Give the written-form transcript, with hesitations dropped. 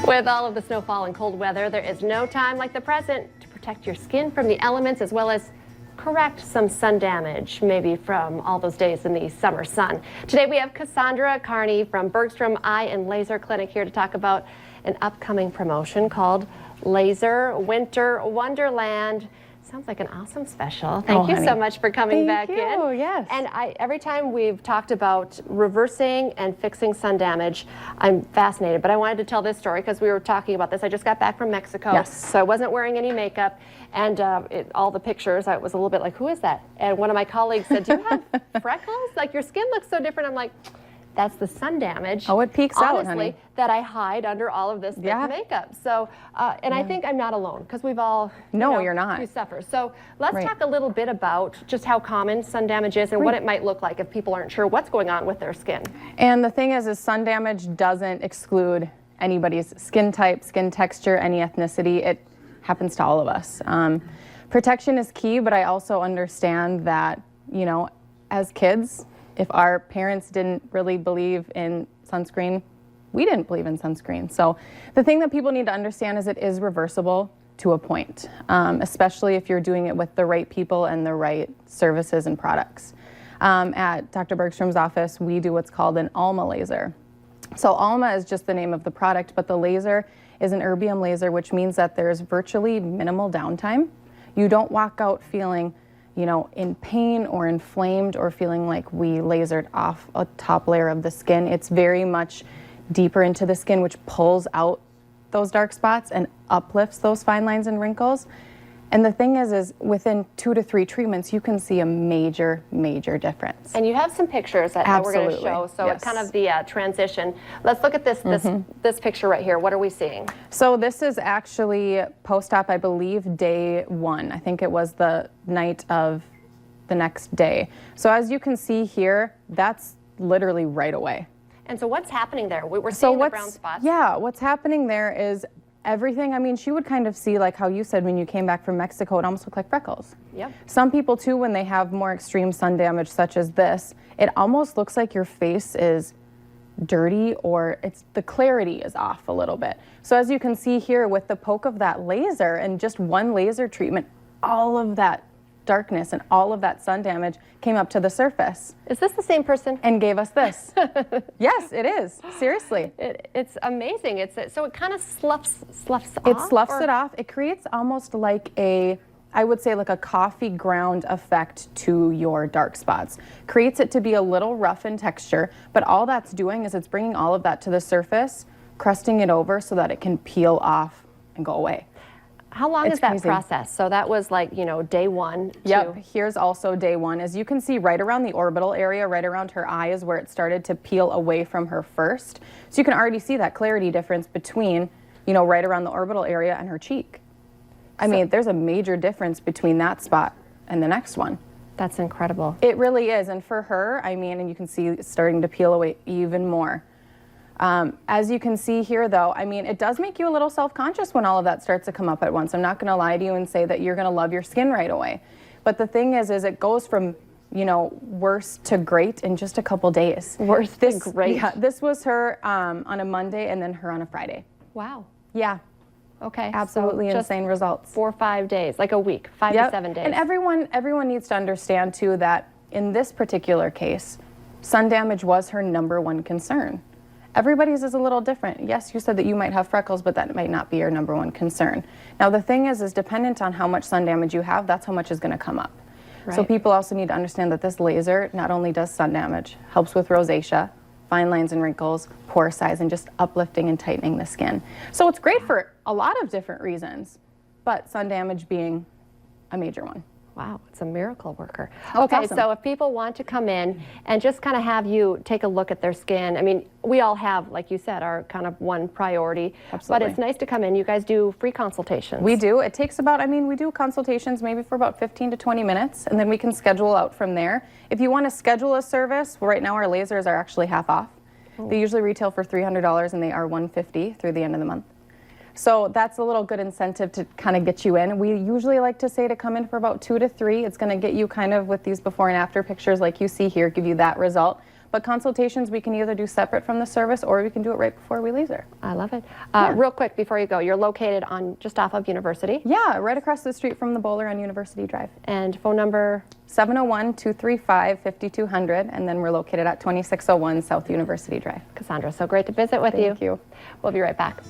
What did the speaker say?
With all of the snowfall and cold weather, there is no time like the present to protect your skin from the elements as well as correct some sun damage, maybe from all those days in the summer sun. Today we have Cassandra Carney from Bergstrom Eye and Laser Clinic here to talk about an upcoming promotion called Laser Winter Wonderland. Sounds like an awesome special. Thank you so much for coming back in. Thank you, yes. And every time we've talked about reversing and fixing sun damage, I'm fascinated. But I wanted to tell this story because we were talking about this. I just got back from Mexico, so I wasn't wearing any makeup. And all the pictures, I was a little bit like, who is that? And one of my colleagues said, do you have freckles? Like, your skin looks so different. I'm like, that's the sun damage. Oh, it peaks out, honey. That I hide under all of this makeup. So, and I think I'm not alone because we've all, you're not. We suffer. So let's talk a little bit about just how common sun damage is and what it might look like if people aren't sure what's going on with their skin. And the thing is sun damage doesn't exclude anybody's skin type, skin texture, any ethnicity. It happens to all of us. Protection is key, but I also understand that, as kids, if our parents didn't really believe in sunscreen, we didn't believe in sunscreen. So the thing that people need to understand is it is reversible to a point, especially if you're doing it with the right people and the right services and products. At Dr. Bergstrom's office, we do what's called an Alma laser. So Alma is just the name of the product, but the laser is an erbium laser, which means that there's virtually minimal downtime. You don't walk out feeling in pain or inflamed or feeling like we lasered off a top layer of the skin. It's very much deeper into the skin, which pulls out those dark spots and uplifts those fine lines and wrinkles. And the thing is within 2 to 3 treatments, you can see a major, major difference. And you have some pictures that we're going to show. So it's kind of the transition. Let's look at this picture right here. What are we seeing? So this is actually post-op, I believe, day 1. I think it was the night of the next day. So as you can see here, that's literally right away. And so what's happening there? We're seeing the brown spots. Yeah, what's happening there is everything. I mean, she would kind of see, like how you said when you came back from Mexico, it almost looked like freckles. Yep. Some people too, when they have more extreme sun damage such as this, it almost looks like your face is dirty or the clarity is off a little bit. So as you can see here with the poke of that laser and just one laser treatment, all of that darkness and all of that sun damage came up to the surface. Is this the same person? And gave us this. Yes, it is. Seriously. It's amazing. So it kind of sloughs off? It sloughs it off. It creates almost like I would say like a coffee ground effect to your dark spots. Creates it to be a little rough in texture, but all that's doing is it's bringing all of that to the surface, crusting it over so that it can peel off and go away. How long is that process? So that was like, day 1. Yep, here's also day 1. As you can see right around the orbital area, right around her eye is where it started to peel away from her first. So you can already see that clarity difference between, right around the orbital area and her cheek. I mean, there's a major difference between that spot and the next one. That's incredible. It really is. And for her, I mean, and you can see it's starting to peel away even more. As you can see here, though, I mean, it does make you a little self-conscious when all of that starts to come up at once. I'm not going to lie to you and say that you're going to love your skin right away. But the thing is it goes from, worse to great in just a couple days. Worse to great? Yeah, this was her on a Monday and then her on a Friday. Wow. Yeah. Okay. Absolutely so insane results. 4 or 5 days, like a week, 5 to 7 days. And everyone needs to understand, too, that in this particular case, sun damage was her #1 concern. Everybody's is a little different. Yes, you said that you might have freckles, but that might not be your #1 concern. Now, the thing is dependent on how much sun damage you have, that's how much is going to come up. Right. So people also need to understand that this laser not only does sun damage, helps with rosacea, fine lines and wrinkles, pore size, and just uplifting and tightening the skin. So it's great for a lot of different reasons, but sun damage being a major one. Wow, it's a miracle worker. Okay, awesome. So if people want to come in and just kind of have you take a look at their skin, I mean, we all have, like you said, our kind of one priority. Absolutely. But it's nice to come in. You guys do free consultations. We do. It takes about, we do consultations maybe for about 15 to 20 minutes, and then we can schedule out from there. If you want to schedule a service, right now our lasers are actually half off. Oh. They usually retail for $300 and they are $150 through the end of the month. So that's a little good incentive to kind of get you in. We usually like to say to come in for about 2 to 3. It's going to get you kind of with these before and after pictures like you see here, give you that result. But consultations we can either do separate from the service or we can do it right before we leave there. I love it. Real quick before you go, you're located on just off of University. Yeah, right across the street from the bowler on University Drive. And phone number? 701-235-5200, and then we're located at 2601 South University Drive. Cassandra, so great to visit with you. Thank you. We'll be right back.